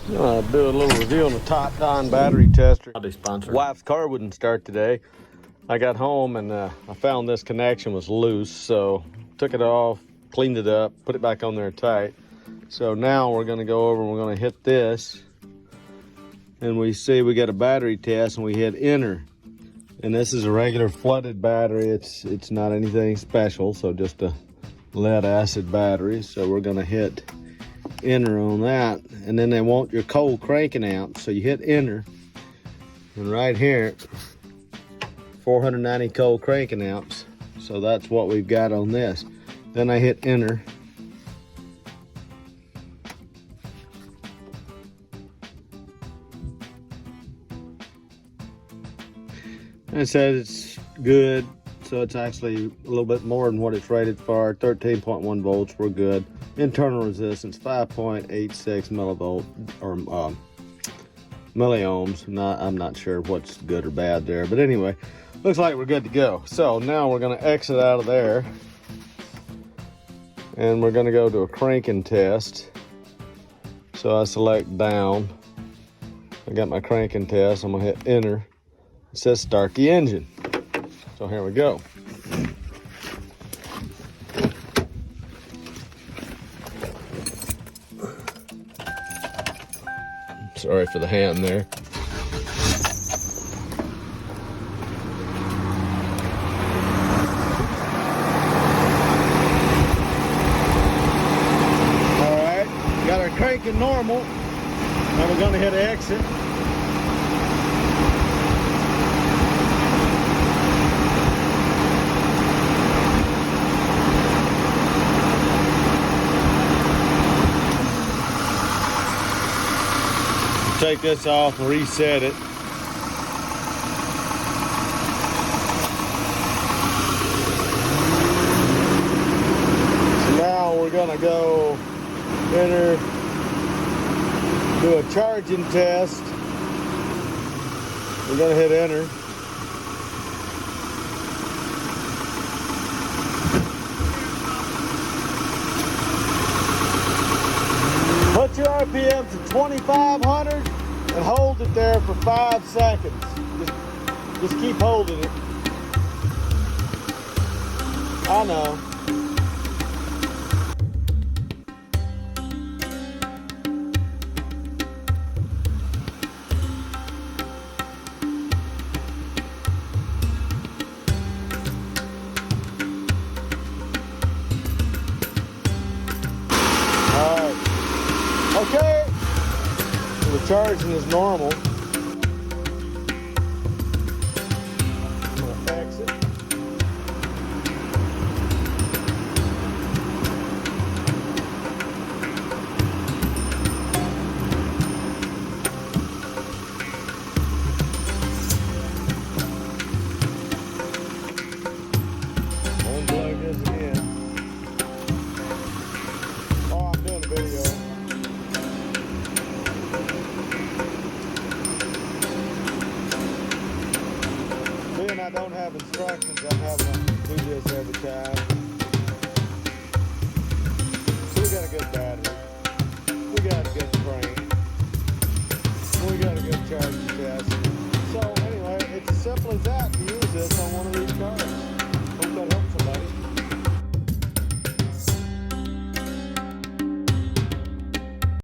Do a little review on the Topdon battery tester. Sponsor. Wife's car wouldn't start today. I got home and I found this connection was loose, so took it off, cleaned it up, put it back on there tight. So now we're going to go over and we're going to hit this, and we see we got a battery test, and we hit enter. And this is a regular flooded battery. It's not anything special, so just a lead acid battery. So we're going to hit enter on that, and then they want your cold cranking amp, so you hit enter, and right here 490 cold cranking amps, so that's what we've got on this. Then I hit enter, and it says it's good, so it's actually a little bit more than what it's rated for. 13.1 volts, we're good. Internal resistance 5.86 millivolt or milliohms. I'm not sure what's good or bad there, but anyway, looks like we're good to go. So now we're going to exit out of there, and we're going to go to a cranking test. So I select down. I got my cranking test. I'm going to hit enter. It says start the engine. So here we go. Sorry for the hand there. All right, got our cranking normal. Now we're going to hit exit. Take this off and reset it. So now we're gonna go enter, do a charging test. We're gonna hit enter. Put your RPM to 2,500 and hold it there for 5 seconds. Just keep holding it. I know. Okay, so the charging is normal. I'm gonna exit. Unplug this again. Oh, I'm doing a video. I don't have instructions, I'm having